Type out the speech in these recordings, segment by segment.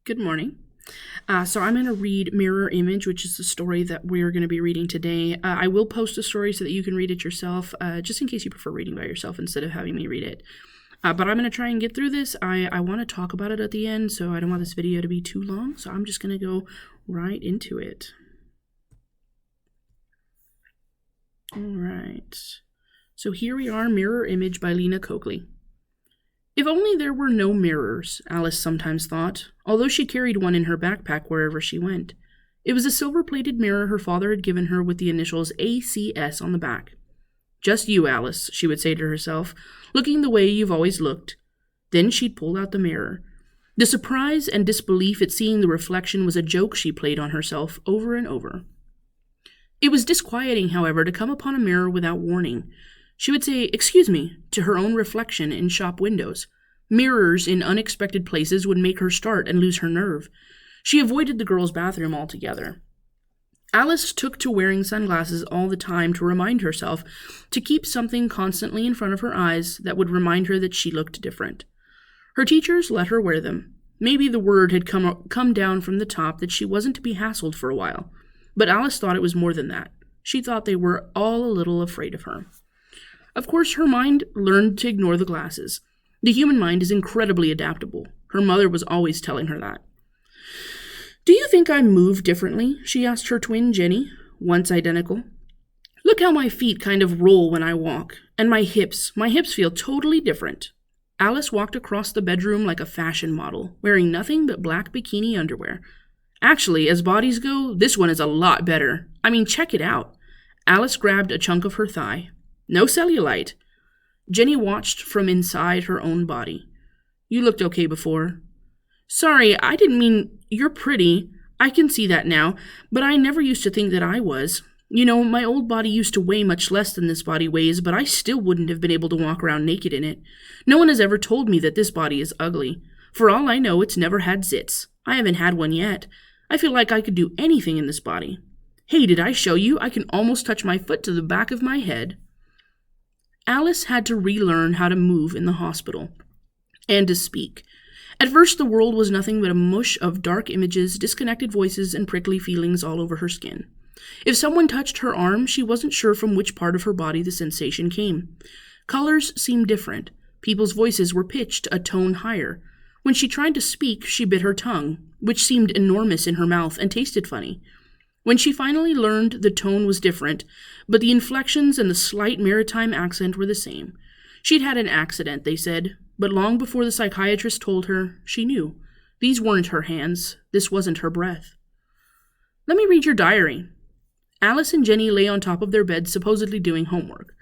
Good morning. So I'm going to read Mirror Image, which is the story that we're going to be reading today. I will post a story so that you can read it yourself, just in case you prefer reading by yourself instead of having me read it. But I'm going to try and get through this. I want to talk about it at the end, so I don't want this video to be too long, so I'm just going to go right into it. All right. So here we are, Mirror Image by Lena Coakley. If only there were no mirrors, Alice sometimes thought, although she carried one in her backpack wherever she went. It was a silver-plated mirror her father had given her with the initials ACS on the back. "Just you, Alice," she would say to herself, "looking the way you've always looked." Then she'd pull out the mirror. The surprise and disbelief at seeing the reflection was a joke she played on herself over and over. It was disquieting, however, to come upon a mirror without warning. She would say, "Excuse me," to her own reflection in shop windows. Mirrors in unexpected places would make her start and lose her nerve. She avoided the girls' bathroom altogether. Alice took to wearing sunglasses all the time to remind herself to keep something constantly in front of her eyes that would remind her that she looked different. Her teachers let her wear them. Maybe the word had come down from the top that she wasn't to be hassled for a while. But Alice thought it was more than that. She thought they were all a little afraid of her. Of course, her mind learned to ignore the glasses. The human mind is incredibly adaptable. Her mother was always telling her that. "Do you think I move differently?" she asked her twin, Jenny, once identical. "Look how my feet kind of roll when I walk. And my hips feel totally different." Alice walked across the bedroom like a fashion model, wearing nothing but black bikini underwear. "Actually, as bodies go, this one is a lot better. I mean, check it out." Alice grabbed a chunk of her thigh. "No cellulite." Jenny watched from inside her own body. "You looked okay before." "Sorry, I didn't mean you're pretty. I can see that now, but I never used to think that I was. You know, my old body used to weigh much less than this body weighs, but I still wouldn't have been able to walk around naked in it. No one has ever told me that this body is ugly. For all I know, it's never had zits. I haven't had one yet. I feel like I could do anything in this body. Hey, did I show you? I can almost touch my foot to the back of my head." Alice had to relearn how to move in the hospital and to speak. At first, the world was nothing but a mush of dark images, disconnected voices, and prickly feelings all over her skin. If someone touched her arm, she wasn't sure from which part of her body the sensation came. Colors seemed different. People's voices were pitched a tone higher. When she tried to speak, she bit her tongue, which seemed enormous in her mouth and tasted funny. When she finally learned, the tone was different, but the inflections and the slight maritime accent were the same. She'd had an accident, they said, but long before the psychiatrist told her, she knew. These weren't her hands. This wasn't her breath. "Let me read your diary." Alice and Jenny lay on top of their bed, supposedly doing homework.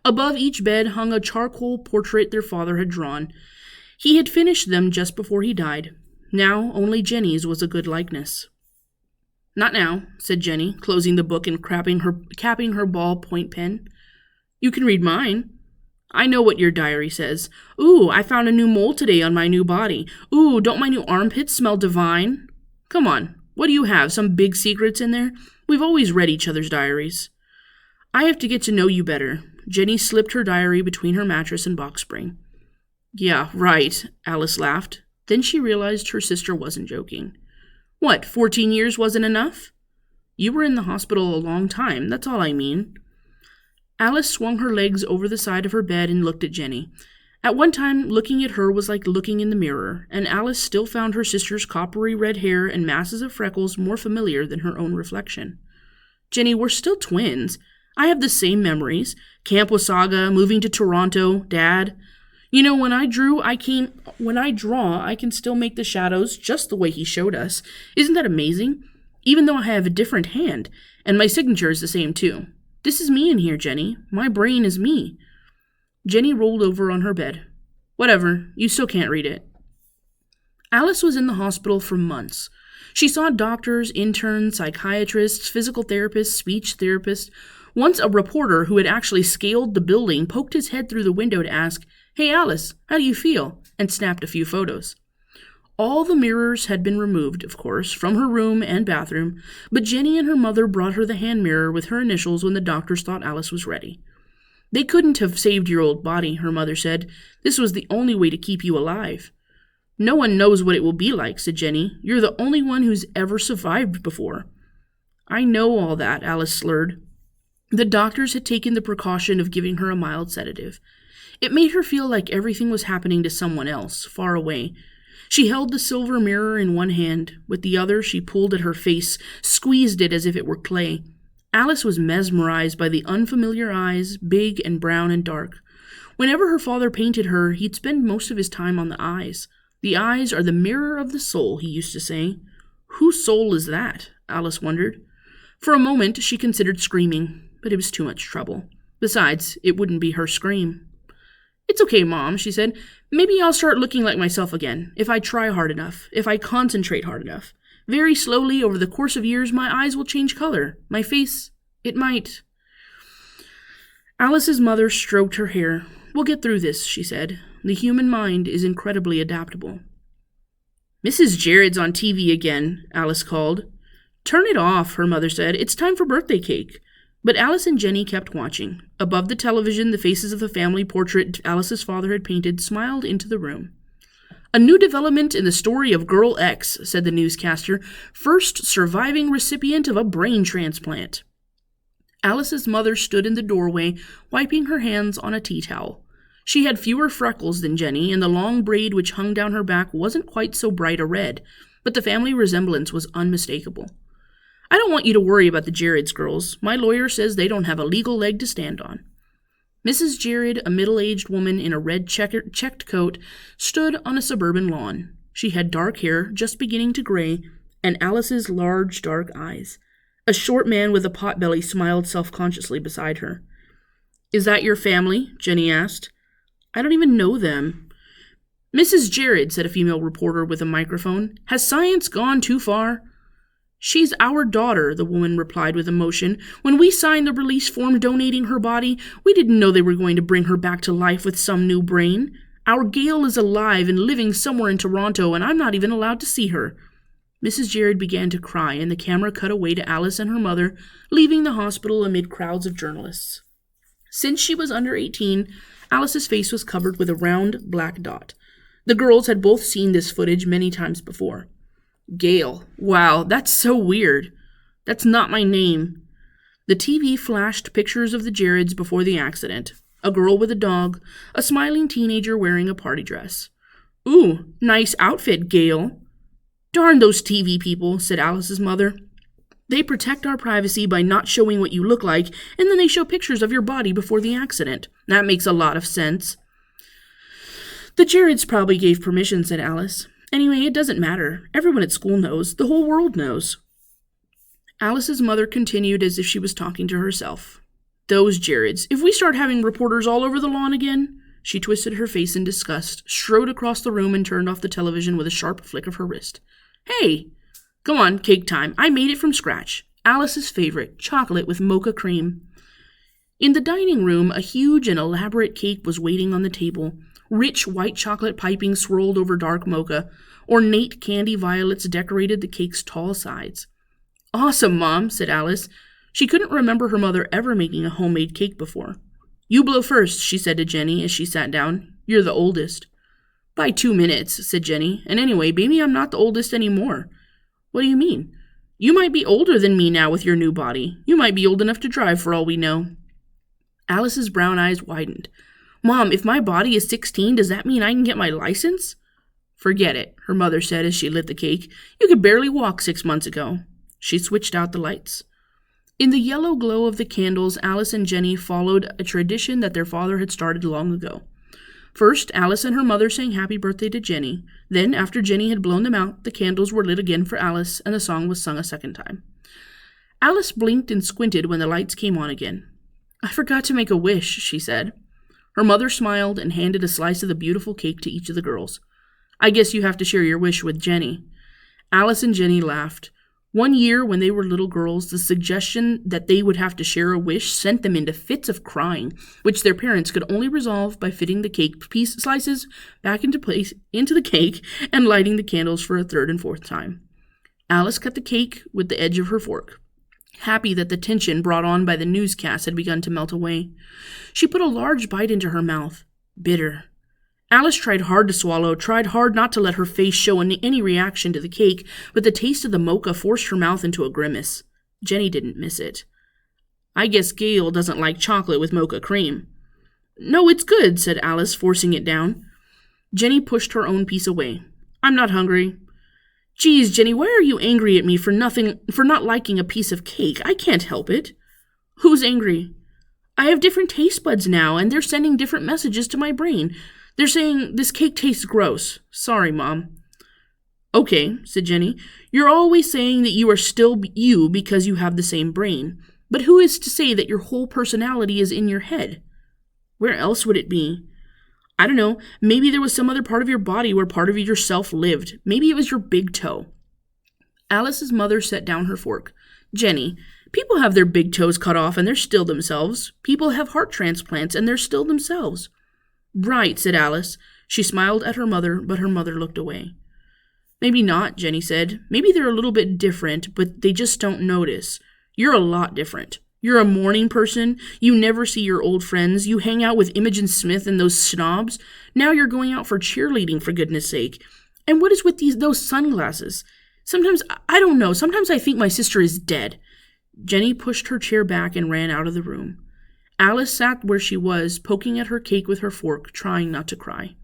Above each bed hung a charcoal portrait their father had drawn. He had finished them just before he died. Now only Jenny's was a good likeness. "Not now," said Jenny, closing the book and capping her ball-point pen. "You can read mine." "I know what your diary says. Ooh, I found a new mole today on my new body. Ooh, don't my new armpits smell divine?" "Come on, what do you have, some big secrets in there? We've always read each other's diaries." "I have to get to know you better." Jenny slipped her diary between her mattress and box spring. "Yeah, right," Alice laughed. Then she realized her sister wasn't joking. "What, 14 years wasn't enough?" "You were in the hospital a long time, that's all I mean." Alice swung her legs over the side of her bed and looked at Jenny. At one time, looking at her was like looking in the mirror, and Alice still found her sister's coppery red hair and masses of freckles more familiar than her own reflection. "Jenny, we're still twins. I have the same memories. Camp Wasaga, moving to Toronto, Dad. You know, when I draw, I can still make the shadows just the way he showed us. Isn't that amazing? Even though I have a different hand, and my signature is the same too. This is me in here, Jenny. My brain is me." Jenny rolled over on her bed. "Whatever, you still can't read it." Alice was in the hospital for months. She saw doctors, interns, psychiatrists, physical therapists, speech therapists. Once a reporter who had actually scaled the building poked his head through the window to ask, "Hey Alice, how do you feel?" and snapped a few photos. All the mirrors had been removed, of course, from her room and bathroom, but Jenny and her mother brought her the hand mirror with her initials when the doctors thought Alice was ready. "They couldn't have saved your old body," her mother said. "This was the only way to keep you alive." No one knows what it will be like, said Jenny. You're the only one who's ever survived before. I know all that, Alice slurred. The doctors had taken the precaution of giving her a mild sedative. It made her feel like everything was happening to someone else, far away. She held the silver mirror in one hand. With the other, she pulled at her face, squeezed it as if it were clay. Alice was mesmerized by the unfamiliar eyes, big and brown and dark. Whenever her father painted her, he'd spend most of his time on the eyes. The eyes are the mirror of the soul, he used to say. Whose soul is that? Alice wondered. For a moment, she considered screaming, but it was too much trouble. Besides, it wouldn't be her scream. It's okay, Mom, she said. Maybe I'll start looking like myself again, if I try hard enough, if I concentrate hard enough. Very slowly, over the course of years, my eyes will change color. My face, it might. Alice's mother stroked her hair. We'll get through this, she said. The human mind is incredibly adaptable. Mrs. Jared's on TV again, Alice called. Turn it off, her mother said. It's time for birthday cake. But Alice and Jenny kept watching. Above the television, the faces of the family portrait Alice's father had painted smiled into the room. A new development in the story of Girl X, said the newscaster. First surviving recipient of a brain transplant. Alice's mother stood in the doorway, wiping her hands on a tea towel. She had fewer freckles than Jenny, and the long braid which hung down her back wasn't quite so bright a red, but the family resemblance was unmistakable. I don't want you to worry about the Jareds, girls. My lawyer says they don't have a legal leg to stand on. Mrs. Jared, a middle-aged woman in a red checked coat, stood on a suburban lawn. She had dark hair, just beginning to gray, and Alice's large, dark eyes. A short man with a potbelly smiled self-consciously beside her. Is that your family? Jenny asked. I don't even know them. Mrs. Jared, said a female reporter with a microphone, has science gone too far? She's our daughter, the woman replied with emotion. When we signed the release form donating her body, we didn't know they were going to bring her back to life with some new brain. Our Gail is alive and living somewhere in Toronto, and I'm not even allowed to see her. Mrs. Jared began to cry, and the camera cut away to Alice and her mother, leaving the hospital amid crowds of journalists. Since she was under 18, Alice's face was covered with a round black dot. The girls had both seen this footage many times before. Gail. Wow, that's so weird. That's not my name. The TV flashed pictures of the Jareds before the accident. A girl with a dog, a smiling teenager wearing a party dress. Ooh, nice outfit, Gail. Darn those TV people, said Alice's mother. They protect our privacy by not showing what you look like, and then they show pictures of your body before the accident. That makes a lot of sense. The Jareds probably gave permission, said Alice. Anyway, it doesn't matter. Everyone at school knows. The whole world knows. Alice's mother continued as if she was talking to herself. Those Jareds. If we start having reporters all over the lawn again... She twisted her face in disgust, strode across the room, and turned off the television with a sharp flick of her wrist. Hey! Go on, cake time. I made it from scratch. Alice's favorite, chocolate with mocha cream. In the dining room, a huge and elaborate cake was waiting on the table. Rich white chocolate piping swirled over dark mocha. Ornate candy violets decorated the cake's tall sides. Awesome, Mom, said Alice. She couldn't remember her mother ever making a homemade cake before. You blow first, she said to Jenny as she sat down. You're the oldest. By 2 minutes, said Jenny. And anyway, baby, I'm not the oldest anymore. What do you mean? You might be older than me now with your new body. You might be old enough to drive for all we know. Alice's brown eyes widened. Mom, if my body is 16, does that mean I can get my license? Forget it, her mother said as she lit the cake. You could barely walk 6 months ago. She switched out the lights. In the yellow glow of the candles, Alice and Jenny followed a tradition that their father had started long ago. First, Alice and her mother sang happy birthday to Jenny. Then, after Jenny had blown them out, the candles were lit again for Alice, and the song was sung a second time. Alice blinked and squinted when the lights came on again. I forgot to make a wish, she said. Her mother smiled and handed a slice of the beautiful cake to each of the girls. I guess you have to share your wish with Jenny. Alice and Jenny laughed. One year, when they were little girls, the suggestion that they would have to share a wish sent them into fits of crying, which their parents could only resolve by fitting the cake piece slices back into place into the cake and lighting the candles for a third and fourth time. Alice cut the cake with the edge of her fork, happy that the tension brought on by the newscast had begun to melt away. She put a large bite into her mouth. Bitter. Alice tried hard to swallow, tried hard not to let her face show any reaction to the cake, but the taste of the mocha forced her mouth into a grimace. Jenny didn't miss it. I guess Gail doesn't like chocolate with mocha cream. No, it's good, said Alice, forcing it down. Jenny pushed her own piece away. I'm not hungry. Geez, Jenny, why are you angry at me for not liking a piece of cake? I can't help it. Who's angry? I have different taste buds now, and they're sending different messages to my brain. They're saying this cake tastes gross. Sorry, Mom. Okay, said Jenny. You're always saying that you are still you because you have the same brain. But who is to say that your whole personality is in your head? Where else would it be? I don't know. Maybe there was some other part of your body where part of yourself lived. Maybe it was your big toe. Alice's mother set down her fork. Jenny, people have their big toes cut off and they're still themselves. People have heart transplants and they're still themselves. Right, said Alice. She smiled at her mother, but her mother looked away. Maybe not, Jenny said. Maybe they're a little bit different, but they just don't notice. You're a lot different. You're a morning person. You never see your old friends. You hang out with Imogen Smith and those snobs. Now you're going out for cheerleading, for goodness sake. And what is with those sunglasses? Sometimes, I don't know, sometimes I think my sister is dead. Jenny pushed her chair back and ran out of the room. Alice sat where she was, poking at her cake with her fork, trying not to cry.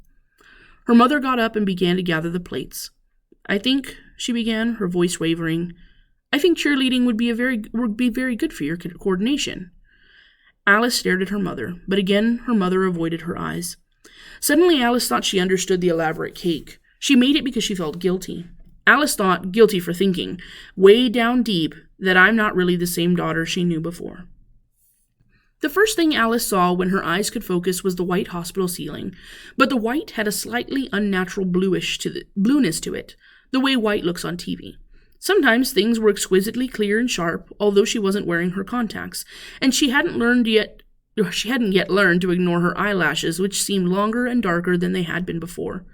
Her mother got up and began to gather the plates. I think, she began, her voice wavering, I think cheerleading would be very good for your coordination. Alice stared at her mother, but again her mother avoided her eyes. Suddenly Alice thought she understood the elaborate cake. She made it because she felt guilty. Alice thought, guilty for thinking, way down deep, that I'm not really the same daughter she knew before. The first thing Alice saw when her eyes could focus was the white hospital ceiling, but the white had a slightly unnatural blueness to it, the way white looks on TV. Sometimes things were exquisitely clear and sharp, although she wasn't wearing her contacts, and she hadn't yet learned to ignore her eyelashes, which seemed longer and darker than they had been before.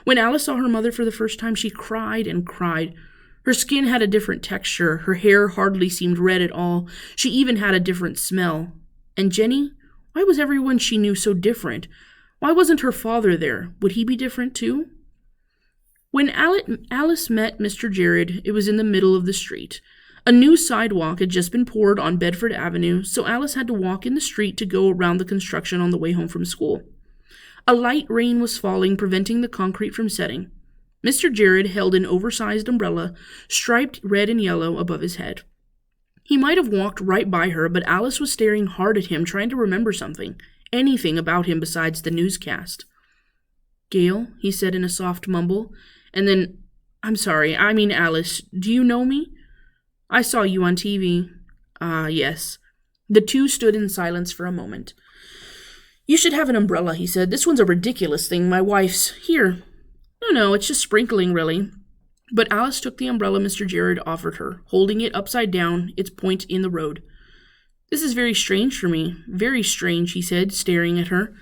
When Alice saw her mother for the first time, she cried and cried. Her skin had a different texture, her hair hardly seemed red at all, she even had a different smell. And Jenny? Why was everyone she knew so different? Why wasn't her father there? Would he be different too? When Alice met Mr. Jared, it was in the middle of the street. A new sidewalk had just been poured on Bedford Avenue, so Alice had to walk in the street to go around the construction on the way home from school. A light rain was falling, preventing the concrete from setting. Mr. Jared held an oversized umbrella, striped red and yellow, above his head. He might have walked right by her, but Alice was staring hard at him, trying to remember something, anything about him besides the newscast. Gail, he said in a soft mumble, and then, I'm sorry, I mean Alice, do you know me? I saw you on TV. Ah, yes. The two stood in silence for a moment. You should have an umbrella, he said. This one's a ridiculous thing. My wife's here. No, it's just sprinkling, really. But Alice took the umbrella Mr. Jared offered her, holding it upside down, its point in the road. This is very strange for me. Very strange, he said, staring at her.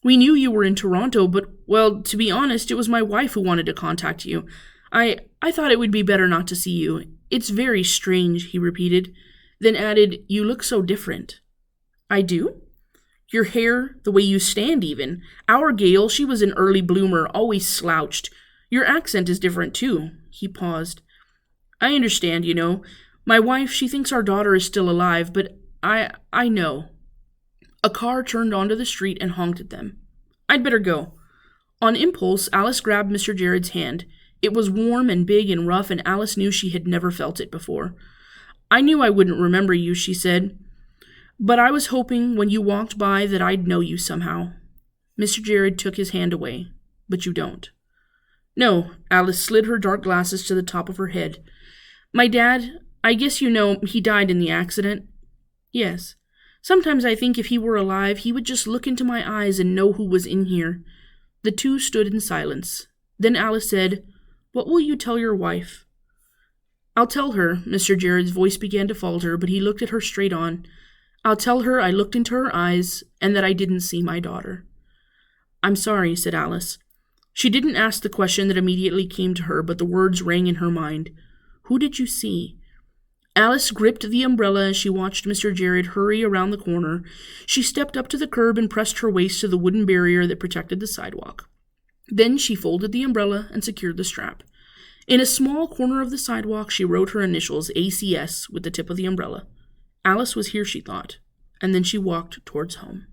We knew you were in Toronto, but, well, to be honest, it was my wife who wanted to contact you. I thought it would be better not to see you. It's very strange, he repeated, then added, You look so different. I do? Your hair, the way you stand even. Our Gail, she was an early bloomer, always slouched. Your accent is different, too. He paused. I understand, you know. My wife, she thinks our daughter is still alive, but I know. A car turned onto the street and honked at them. I'd better go. On impulse, Alice grabbed Mr. Jared's hand. It was warm and big and rough, and Alice knew she had never felt it before. I knew I wouldn't remember you, she said. But I was hoping when you walked by that I'd know you somehow. Mr. Jared took his hand away. But you don't. No, Alice slid her dark glasses to the top of her head. My dad, I guess you know, he died in the accident. Yes. Sometimes I think if he were alive, he would just look into my eyes and know who was in here. The two stood in silence. Then Alice said, What will you tell your wife? I'll tell her, Mr. Jared's voice began to falter, but he looked at her straight on. I'll tell her I looked into her eyes and that I didn't see my daughter. I'm sorry, said Alice. She didn't ask the question that immediately came to her, but the words rang in her mind. Who did you see? Alice gripped the umbrella as she watched Mr. Jared hurry around the corner. She stepped up to the curb and pressed her waist to the wooden barrier that protected the sidewalk. Then she folded the umbrella and secured the strap. In a small corner of the sidewalk, she wrote her initials ACS with the tip of the umbrella. Alice was here, she thought, and then she walked towards home.